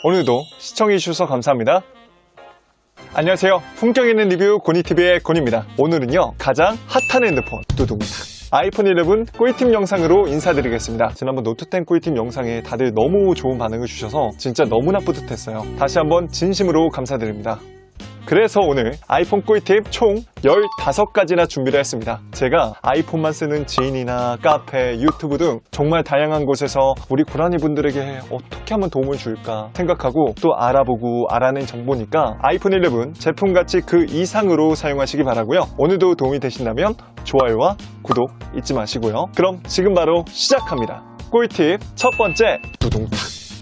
오늘도 시청해주셔서 감사합니다. 안녕하세요. 품격 있는 리뷰 고니TV의 고니입니다. 오늘은요, 가장 핫한 핸드폰 두둥탁 아이폰 11 꿀팁 영상으로 인사드리겠습니다. 지난번 노트 10 꿀팁 영상에 다들 너무 좋은 반응을 주셔서 진짜 너무나 뿌듯했어요. 다시 한번 진심으로 감사드립니다. 그래서 오늘 아이폰 꿀팁 총 15가지나 준비를 했습니다. 제가 아이폰만 쓰는 지인이나 카페, 유튜브 등 정말 다양한 곳에서 우리 고라니 분들에게 어떻게 하면 도움을 줄까 생각하고 또 알아보고 알아낸 정보니까 아이폰 11 제품같이 그 이상으로 사용하시기 바라고요. 오늘도 도움이 되신다면 좋아요와 구독 잊지 마시고요. 그럼 지금 바로 시작합니다. 꿀팁 첫 번째, 두둥탁.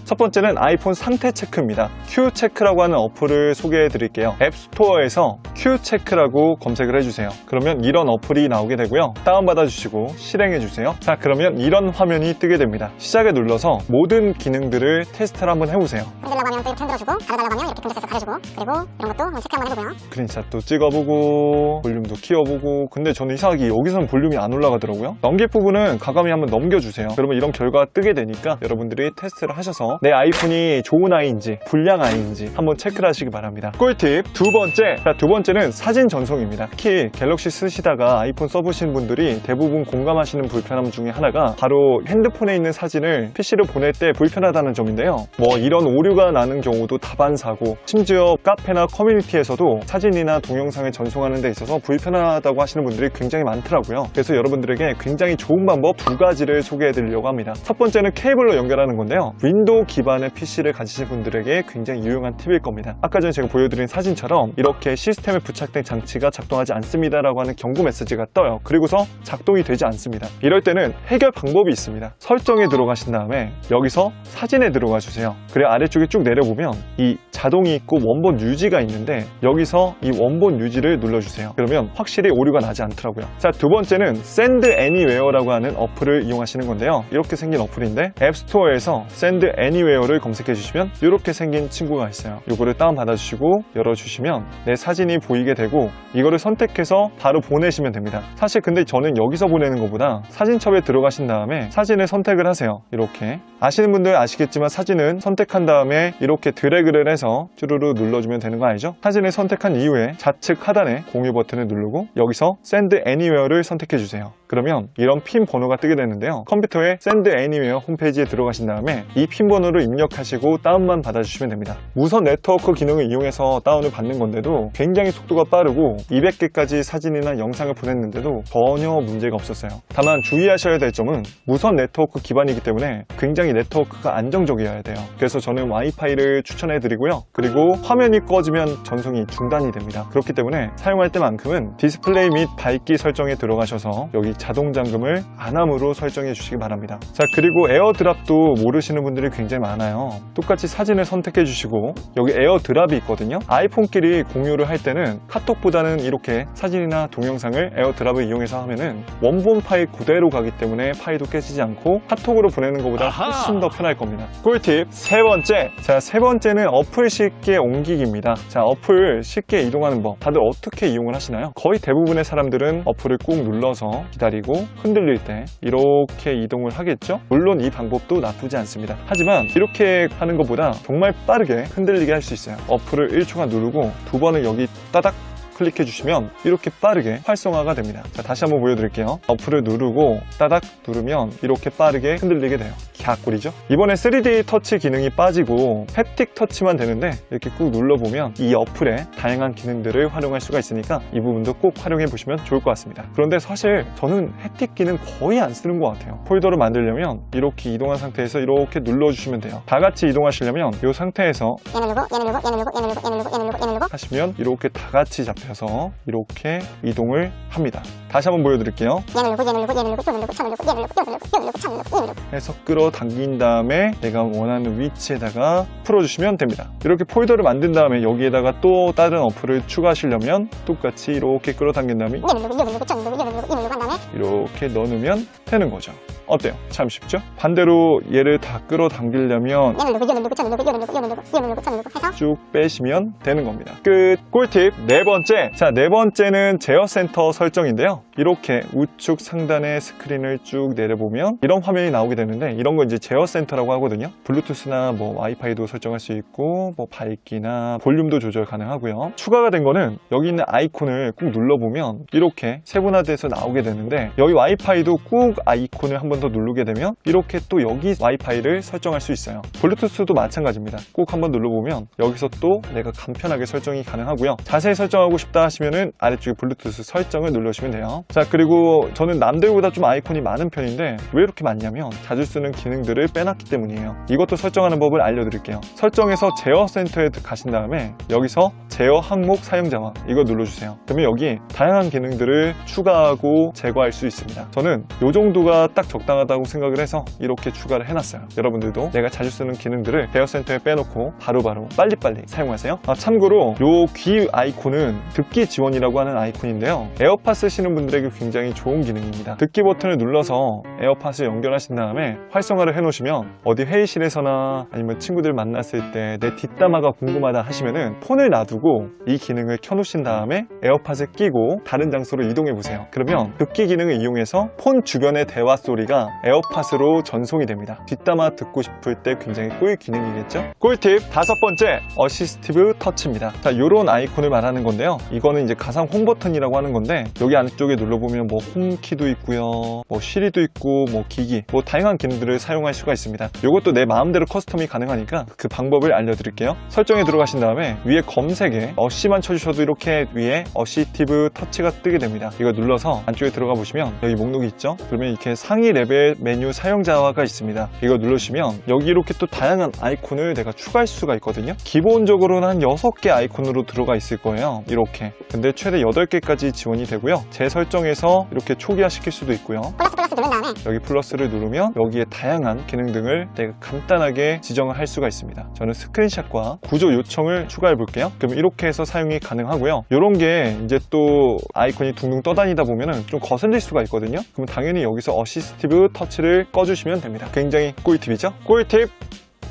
첫 번째는 아이폰 상태 체크입니다. Q체크라고 하는 어플을 소개해 드릴게요. 앱스토어에서 Q체크라고 검색을 해주세요. 그러면 이런 어플이 나오게 되고요. 다운받아 주시고 실행해 주세요. 자, 그러면 이런 화면이 뜨게 됩니다. 시작에 눌러서 모든 기능들을 테스트를 한번 해보세요. 흔들라고 하면 또 이렇게 흔들어주고, 가려달라고 하면 이렇게 분리해서 가려주고, 그리고 이런 것도 한번 체크 한번 해보고요. 스크린샷도 찍어보고 볼륨도 키워보고. 근데 저는 이상하게 여기서는 볼륨이 안 올라가더라고요. 넘길 부분은 과감히 한번 넘겨주세요. 그러면 이런 결과가 뜨게 되니까 여러분들이 테스트를 하셔서 내 아이폰이 좋은 아이인지 불량 아이인지 한번 체크를 하시기 바랍니다. 꿀팁 두 번째. 자, 두 번째는 사진 전송입니다. 특히 갤럭시 쓰시다가 아이폰 써보신 분들이 대부분 공감하시는 불편함 중에 하나가 바로 핸드폰에 있는 사진을 PC로 보낼 때 불편하다는 점인데요. 뭐 이런 오류가 나는 경우도 다반사고, 심지어 카페나 커뮤니티에서도 사진이나 동영상을 전송하는 데 있어서 불편하다고 하시는 분들이 굉장히 많더라고요. 그래서 여러분들에게 굉장히 좋은 방법 두 가지를 소개해 드리려고 합니다. 첫 번째는 케이블로 연결하는 건데요. 윈도우 기반의 PC를 가지신 분들에게 굉장히 유용한 팁일 겁니다. 아까 전에 제가 보여드린 사진처럼 이렇게 시스템에 부착된 장치가 작동하지 않습니다 라고 하는 경고 메시지가 떠요. 그리고서 작동이 되지 않습니다. 이럴 때는 해결 방법이 있습니다. 설정에 들어가신 다음에 여기서 사진에 들어가 주세요. 그래 아래쪽에 쭉 내려보면 이 자동이 있고 원본 유지가 있는데 여기서 이 원본 유지를 눌러주세요. 그러면 확실히 오류가 나지 않더라고요. 자, 두 번째는 Send Anywhere라고 하는 어플을 이용하시는 건데요. 이렇게 생긴 어플인데 앱스토어에서 Send Anywhere를 검색해 주시면 이렇게 생긴 친구가 있어요. 이거를 다운받아 주시고 열어주시면 내 사진이 보이게 되고 이거를 선택해서 바로 보내시면 됩니다. 사실 근데 저는 여기서 보내는 것보다 사진첩에 들어가신 다음에 사진을 선택을 하세요. 이렇게 아시는 분들 아시겠지만 사진은 선택한 다음에 이렇게 드래그를 해서 쭈루루 눌러주면 되는 거 아니죠? 사진을 선택한 이후에 좌측 하단에 공유 버튼을 누르고 여기서 Send Anywhere를 선택해 주세요. 그러면 이런 핀 번호가 뜨게 되는데요. 컴퓨터에 Send Anywhere 홈페이지에 들어가신 다음에 이 핀 번호를 입력하시고 다운만 받아주시면 됩니다. 무선 네트워크 기능을 이용해서 다운을 받는 건데도 굉장히 속도가 빠르고 200개까지 사진이나 영상을 보냈는데도 전혀 문제가 없었어요. 다만 주의하셔야 될 점은 무선 네트워크 기반이기 때문에 굉장히 네트워크가 안정적이어야 돼요. 그래서 저는 와이파이를 추천해 드리고요. 그리고 화면이 꺼지면 전송이 중단이 됩니다. 그렇기 때문에 사용할 때만큼은 디스플레이 및 밝기 설정에 들어가셔서 여기 자동 잠금을 안함으로 설정해 주시기 바랍니다. 자, 그리고 에어드랍도 모르시는 분들이 굉장히 많아요. 똑같이 사진을 선택해 주시고 여기 에어드랍이 있거든요. 아이폰끼리 공유를 할 때는 카톡보다는 이렇게 사진이나 동영상을 에어드랍을 이용해서 하면은 원본 파일 그대로 가기 때문에 파일도 깨지지 않고 카톡으로 보내는 것보다 훨씬 더 편할 겁니다. 꿀팁 세 번째. 자, 세 번째는 어플 쉽게 옮기기입니다. 자, 어플 쉽게 이동하는 법 다들 어떻게 이용을 하시나요? 거의 대부분의 사람들은 어플을 꾹 눌러서 기다리고 흔들릴 때 이렇게 이동을 하겠죠? 물론 이 방법도 나쁘지 않습니다. 하지만 이렇게 하는 것보다 정말 빠르게 흔들리게 할 수 있어요. 어플을 1초간 누르고 두 번을 여기 따닥 클릭해 주시면 이렇게 빠르게 활성화가 됩니다. 자, 다시 한번 보여드릴게요. 어플을 누르고 따닥 누르면 이렇게 빠르게 흔들리게 돼요. 갸꿀이죠? 이번에 3D 터치 기능이 빠지고 햅틱 터치만 되는데 이렇게 꾹 눌러보면 이 어플의 다양한 기능들을 활용할 수가 있으니까 이 부분도 꼭 활용해 보시면 좋을 것 같습니다. 그런데 사실 저는 햅틱 기능 거의 안 쓰는 것 같아요. 폴더를 만들려면 이렇게 이동한 상태에서 이렇게 눌러주시면 돼요. 다 같이 이동하시려면 이 상태에서 얘 누르고, 얘 누르고, 얘 누르고, 얘 누르고, 얘 누르고, 얘 누르고, 얘 누르고 하시면 이렇게 다 같이 잡혀서 이렇게 이동을 합니다. 다시 한번 보여드릴게요. 얘 누르고, 얘 누르고, 얘 누르고, 또 누르고, 쳐 누르고, 얘 누르고, 또 누르고, 또 누르고, 쳐 누르고, 얘 누르고 해서 끌어당긴 다음에 내가 원하는 위치에다가 풀어주시면 됩니다. 이렇게 폴더를 만든 다음에 여기에다가 또 다른 어플을 추가하시려면 똑같이 이렇게 끌어당긴 다음에 얘 누르고, 얘 누르고, 쳐 누르고, 얘 누르고, 얘 누르고 한 다음에 이렇게 넣으면 되는 거죠. 어때요? 참 쉽죠? 반대로 얘를 다 끌어당기려면 얘 누르고, 얘 누르고, 쳐 누르고, 얘 누르고, 얘 누르고, 얘 누르고, 쳐 누르고 해서 쭉 빼시면 되는 겁니다. 끝! 꿀팁 네 번째. 자, 네 번째는 제어 센터 설정인데요. 이렇게 우측 상단의 스크린을 쭉 내려보면 이런 화면이 나오게 되는데, 이런 거 이제 제어 센터라고 하거든요. 블루투스나 뭐 와이파이도 설정할 수 있고, 뭐 밝기나 볼륨도 조절 가능하고요. 추가가 된 거는 여기 있는 아이콘을 꾹 눌러보면 이렇게 세분화돼서 나오게 되는데, 여기 와이파이도 꾹 아이콘을 한 번 더 누르게 되면 이렇게 또 여기 와이파이를 설정할 수 있어요. 블루투스도 마찬가지입니다. 꼭 한번 눌러보면 여기서 또 내가 간편하게 설정이 가능하고요. 자세히 설정하고 싶다 하시면은 아래쪽에 블루투스 설정을 눌러주시면 돼요. 자, 그리고 저는 남들보다 좀 아이콘이 많은 편인데 왜 이렇게 많냐면 자주 쓰는 기능들을 빼놨기 때문이에요. 이것도 설정하는 법을 알려드릴게요. 설정에서 제어 센터에 가신 다음에 여기서 제어 항목 사용자와 이거 눌러주세요. 그러면 여기 다양한 기능들을 추가하고 제거할 수 있습니다. 저는 이 정도가 딱 적당하다고 생각을 해서 이렇게 추가를 해놨어요. 여러분들도 내가 자주 쓰는 기능들을 제어 센터에 빼놓고 바로바로 빨리빨리 사용하세요. 참고로 요 귀 아이콘은 듣기 지원이라고 하는 아이콘인데요. 에어팟 쓰시는 분들에게 굉장히 좋은 기능입니다. 듣기 버튼을 눌러서 에어팟을 연결하신 다음에 활성화를 해놓으시면 어디 회의실에서나 아니면 친구들 만났을 때 내 뒷담화가 궁금하다 하시면은 폰을 놔두고 이 기능을 켜놓으신 다음에 에어팟을 끼고 다른 장소로 이동해 보세요. 그러면 듣기 기능을 이용해서 폰 주변의 대화 소리가 에어팟으로 전송이 됩니다. 뒷담화 듣고 싶을 때 굉장히 꿀 기능이겠죠? 꿀팁 5번째, 어시스티브 터치입니다. 자, 요런 아이콘을 말하는 건데요. 이거는 이제 가상 홈 버튼이라고 하는 건데, 여기 안쪽에 눌러보면 뭐 홈키도 있고요, 뭐 시리도 있고, 뭐 기기, 뭐 다양한 기능들을 사용할 수가 있습니다. 요것도 내 마음대로 커스텀이 가능하니까 그 방법을 알려드릴게요. 설정에 들어가신 다음에 위에 검색에 어시만 쳐주셔도 이렇게 위에 어시스티브 터치가 뜨게 됩니다. 이거 눌러서 안쪽에 들어가 보시면 여기 목록이 있죠? 그러면 이렇게 상위 레벨 메뉴 사용자가 있습니다. 이거 누르시면 여기 이렇게 또 다양한 아이콘을 내가 추가할 수가 있거든요. 기본적으로는 한 6개 아이콘으로 들어가 있을 거예요. 이렇게. 근데 최대 8개까지 지원이 되고요. 재설정해서 이렇게 초기화 시킬 수도 있고요. 플러스 누른 다음에 여기 플러스를 누르면 여기에 다양한 기능 등을 내가 간단하게 지정을 할 수가 있습니다. 저는 스크린샷과 구조 요청을 추가해 볼게요. 그럼 이렇게 해서 사용이 가능하고요. 이런 게 이제 또 아이콘이 둥둥 떠다니다 보면은 좀 거슬릴 수가 있거든요. 그럼 당연히 여기서 어시스티브 터치를 꺼주시면 됩니다. 굉장히 꿀팁이죠? 꿀팁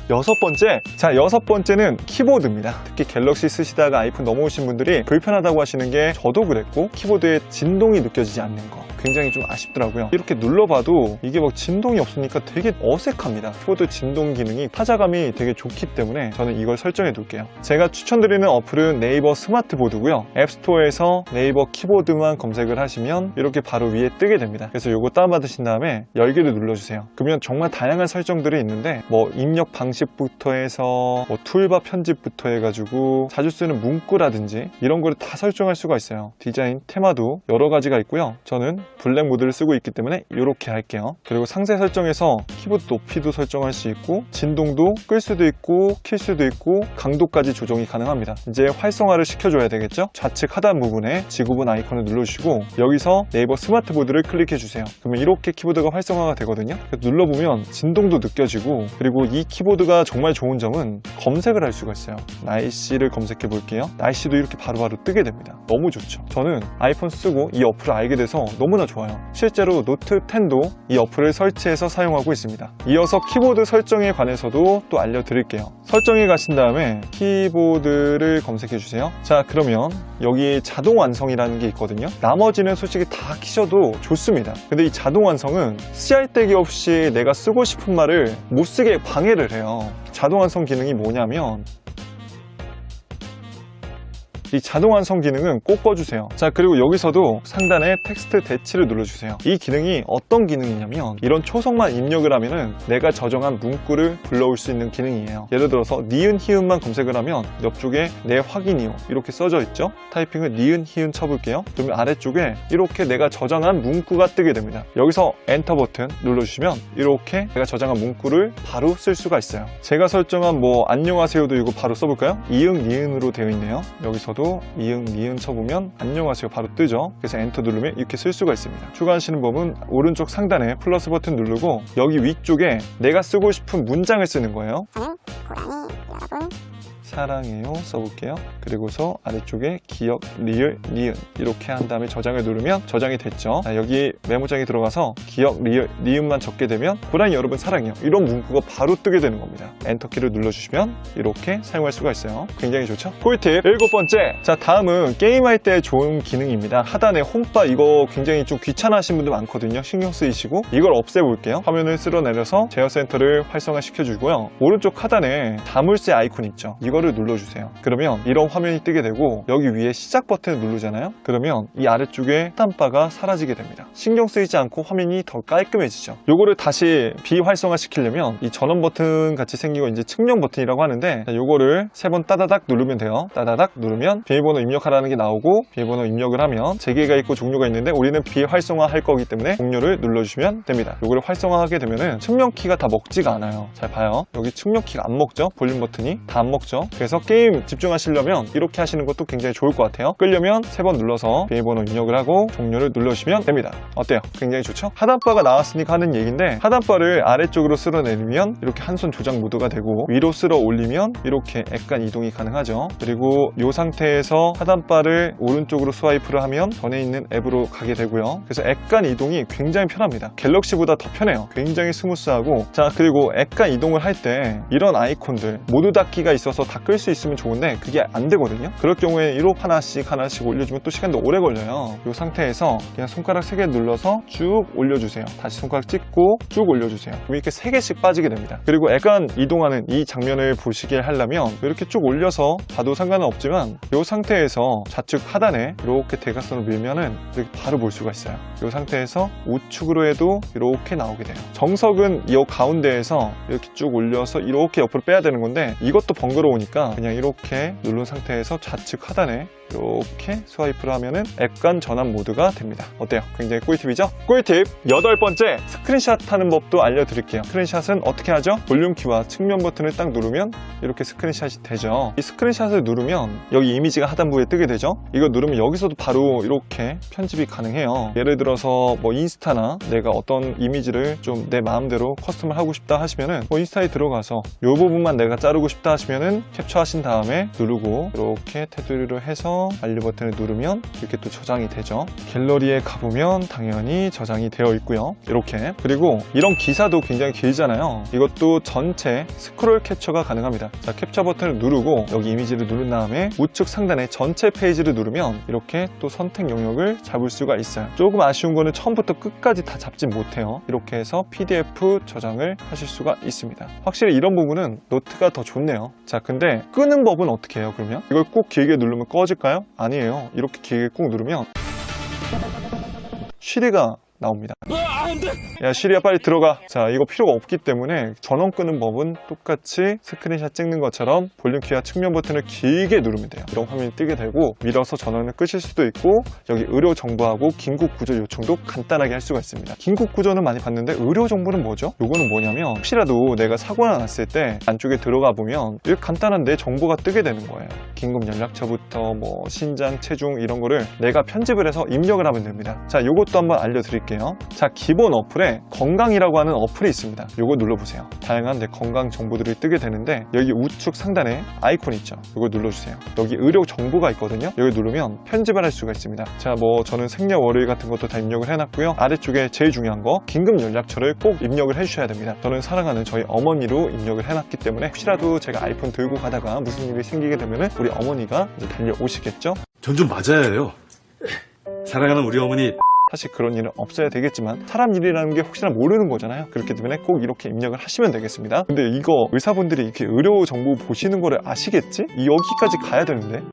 6번째. 자, 6번째는 키보드입니다. 특히 갤럭시 쓰시다가 아이폰 넘어오신 분들이 불편하다고 하시는 게 저도 그랬고, 키보드에 진동이 느껴지지 않는 거 굉장히 좀 아쉽더라고요. 이렇게 눌러봐도 이게 막 진동이 없으니까 되게 어색합니다. 키보드 진동 기능이 타자감이 되게 좋기 때문에 저는 이걸 설정해 둘게요. 제가 추천드리는 어플은 네이버 스마트보드고요. 앱스토어에서 네이버 키보드만 검색을 하시면 이렇게 바로 위에 뜨게 됩니다. 그래서 이거 다운받으신 다음에 열기를 눌러주세요. 그러면 정말 다양한 설정들이 있는데 뭐 입력 방식부터 해서 뭐 툴바 편집부터 해가지고 자주 쓰는 문구라든지 이런 거를 다 설정할 수가 있어요. 디자인, 테마도 여러 가지가 있고요. 저는 블랙 모드를 쓰고 있기 때문에 이렇게 할게요. 그리고 상세 설정에서 키보드 높이도 설정할 수 있고, 진동도 끌 수도 있고 킬 수도 있고 강도까지 조정이 가능합니다. 이제 활성화를 시켜줘야 되겠죠? 좌측 하단 부분에 지구본 아이콘을 눌러주시고 여기서 네이버 스마트보드를 클릭해 주세요. 그러면 이렇게 키보드가 활성화가 되거든요. 눌러보면 진동도 느껴지고, 그리고 이 키보드가 정말 좋은 점은 검색을 할 수가 있어요. 날씨를 검색해 볼게요. 날씨도 이렇게 바로바로 뜨게 됩니다. 너무 좋죠. 저는 아이폰 쓰고 이 어플을 알게 돼서 너무나 좋아요. 실제로 노트 10도 이 어플을 설치해서 사용하고 있습니다. 이어서 키보드 설정에 관해서도 또 알려드릴게요. 설정에 가신 다음에 키보드를 검색해 주세요. 자, 그러면 여기 자동 완성이라는 게 있거든요. 나머지는 솔직히 다 키셔도 좋습니다. 근데 이 자동 완성은 쓰잘데기 없이 내가 쓰고 싶은 말을 못 쓰게 방해를 해요. 자동 완성 기능이 뭐냐면 이 자동 완성 기능은 꼭 꺼주세요. 자, 그리고 여기서도 상단에 텍스트 대치를 눌러주세요. 이 기능이 어떤 기능이냐면 이런 초성만 입력을 하면은 내가 저장한 문구를 불러올 수 있는 기능이에요. 예를 들어서 니은 히읗만 검색을 하면 옆쪽에 내 확인이요 이렇게 써져 있죠. 타이핑을 니은 히읗 쳐볼게요. 그러면 아래쪽에 이렇게 내가 저장한 문구가 뜨게 됩니다. 여기서 엔터 버튼 눌러주시면 이렇게 내가 저장한 문구를 바로 쓸 수가 있어요. 제가 설정한 뭐 안녕하세요도 이거 바로 써볼까요? 이응 니은으로 되어 있네요. 여기서 이응 니은 쳐보면 안녕하세요 바로 뜨죠. 그래서 엔터 누르면 이렇게 쓸 수가 있습니다. 추가하시는 법은 오른쪽 상단에 플러스 버튼 누르고 여기 위쪽에 내가 쓰고 싶은 문장을 쓰는 거예요. 저는 고라니 여러분 사랑해요 써볼게요. 그리고서 아래쪽에 기억, 리을, 니은 이렇게 한 다음에 저장을 누르면 저장이 됐죠. 자, 여기 메모장에 들어가서 기억, 리을, 니은만 적게 되면 고라니 여러분 사랑해요 이런 문구가 바로 뜨게 되는 겁니다. 엔터키를 눌러주시면 이렇게 사용할 수가 있어요. 굉장히 좋죠? 꿀팁 7번째. 자, 다음은 게임할 때 좋은 기능입니다. 하단에 홈바 이거 굉장히 좀 귀찮아하시는 분들 많거든요. 신경 쓰이시고 이걸 없애볼게요. 화면을 쓸어내려서 제어 센터를 활성화시켜주고요. 오른쪽 하단에 자물쇠 아이콘 있죠. 이거를 눌러주세요. 그러면 이런 화면이 뜨게 되고 여기 위에 시작 버튼을 누르잖아요. 그러면 이 아래쪽에 하단바가 사라지게 됩니다. 신경 쓰이지 않고 화면이 더 깔끔해지죠. 요거를 다시 비활성화 시키려면 이 전원 버튼 같이 생긴 거 이제 측면 버튼이라고 하는데 요거를 3번 따다닥 누르면 돼요. 따다닥 누르면 비밀번호 입력하라는 게 나오고 비밀번호 입력을 하면 재개가 있고 종료가 있는데 우리는 비활성화 할 거기 때문에 종료를 눌러주시면 됩니다. 요거를 활성화하게 되면은 측면 키가 다 먹지가 않아요. 잘 봐요. 여기 측면 키가 안 먹죠. 볼륨 버튼이 다 안 먹죠. 그래서 게임 집중하시려면 이렇게 하시는 것도 굉장히 좋을 것 같아요. 끌려면 3번 눌러서 비밀번호 입력을 하고 종료를 눌러주시면 됩니다. 어때요? 굉장히 좋죠? 하단바가 나왔으니까 하는 얘기인데 하단바를 아래쪽으로 쓸어내리면 이렇게 한 손 조작 모드가 되고 위로 쓸어 올리면 이렇게 약간 이동이 가능하죠. 그리고 이 상태에서 하단바를 오른쪽으로 스와이프를 하면 전에 있는 앱으로 가게 되고요. 그래서 약간 이동이 굉장히 편합니다. 갤럭시보다 더 편해요. 굉장히 스무스하고. 자, 그리고 약간 이동을 할 때 이런 아이콘들 모두 닫기가 있어서 다 끌 수 있으면 좋은데 그게 안 되거든요. 그럴 경우에 1호 하나씩 올려주면 또 시간도 오래 걸려요. 이 상태에서 그냥 손가락 3개 눌러서 쭉 올려주세요. 다시 손가락 찍고 쭉 올려주세요. 그럼 이렇게 3개씩 빠지게 됩니다. 그리고 약간 이동하는 이 장면을 보시게 하려면 이렇게 쭉 올려서 봐도 상관은 없지만 이 상태에서 좌측 하단에 이렇게 대각선을 밀면은 이렇게 바로 볼 수가 있어요. 이 상태에서 우측으로 해도 이렇게 나오게 돼요. 정석은 이 가운데에서 이렇게 쭉 올려서 이렇게 옆으로 빼야 되는 건데 이것도 번거로우니까 그냥 이렇게 누른 상태에서 좌측 하단에 이렇게 스와이프를 하면은 약간 전환 모드가 됩니다. 어때요? 굉장히 꿀팁이죠? 꿀팁 8번째, 스크린샷 하는 법도 알려드릴게요. 스크린샷은 어떻게 하죠? 볼륨 키와 측면 버튼을 딱 누르면 이렇게 스크린샷이 되죠. 이 스크린샷을 누르면 여기 이미지가 하단부에 뜨게 되죠. 이거 누르면 여기서도 바로 이렇게 편집이 가능해요. 예를 들어서 뭐 인스타나 내가 어떤 이미지를 좀 내 마음대로 커스텀을 하고 싶다 하시면은 뭐 인스타에 들어가서 이 부분만 내가 자르고 싶다 하시면은 캡처하신 다음에 누르고 이렇게 테두리로 해서 완료 버튼을 누르면 이렇게 또 저장이 되죠. 갤러리에 가보면 당연히 저장이 되어 있고요. 이렇게. 그리고 이런 기사도 굉장히 길잖아요. 이것도 전체 스크롤 캡처가 가능합니다. 자, 캡처 버튼을 누르고 여기 이미지를 누른 다음에 우측 상단에 전체 페이지를 누르면 이렇게 또 선택 영역을 잡을 수가 있어요. 조금 아쉬운 거는 처음부터 끝까지 다 잡지 못해요. 이렇게 해서 PDF 저장을 하실 수가 있습니다. 확실히 이런 부분은 노트가 더 좋네요. 자, 근데 끄는 법은 어떻게 해요? 그러면 이걸 꼭 길게 누르면 꺼질까요? 아니에요. 이렇게 길게 꾹 누르면 쉬리가 나옵니다. 야, 시리야 빨리 들어가. 자, 이거 필요가 없기 때문에 전원 끄는 법은 똑같이 스크린샷 찍는 것처럼 볼륨 키와 측면 버튼을 길게 누르면 돼요. 이런 화면이 뜨게 되고 밀어서 전원을 끄실 수도 있고 여기 의료 정보하고 긴급 구조 요청도 간단하게 할 수가 있습니다. 긴급 구조는 많이 봤는데 의료 정보는 뭐죠? 요거는 뭐냐면 혹시라도 내가 사고가 났을 때 안쪽에 들어가 보면 이렇게 간단한 내 정보가 뜨게 되는 거예요. 긴급 연락처부터 뭐 신장, 체중 이런 거를 내가 편집을 해서 입력을 하면 됩니다. 자, 요것도 한번 알려드릴게요. 자, 기본 어플에 건강이라고 하는 어플이 있습니다. 요거 눌러보세요. 다양한 내 건강 정보들이 뜨게 되는데 여기 우측 상단에 아이콘 있죠. 요거 눌러주세요. 여기 의료 정보가 있거든요. 여기 누르면 편집을 할 수가 있습니다. 자, 뭐 저는 생년월일 같은 것도 다 입력을 해놨고요. 아래쪽에 제일 중요한 거 긴급 연락처를 꼭 입력을 해주셔야 됩니다. 저는 사랑하는 저희 어머니로 입력을 해놨기 때문에 혹시라도 제가 아이폰 들고 가다가 무슨 일이 생기게 되면은 우리 어머니가 이제 달려오시겠죠. 전 좀 맞아야 해요. 사랑하는 우리 어머니. 사실 그런 일은 없어야 되겠지만 사람 일이라는 게 혹시나 모르는 거잖아요. 그렇기 때문에 꼭 이렇게 입력을 하시면 되겠습니다. 근데 이거 의사분들이 이렇게 의료 정보 보시는 거를 아시겠지? 여기까지 가야 되는데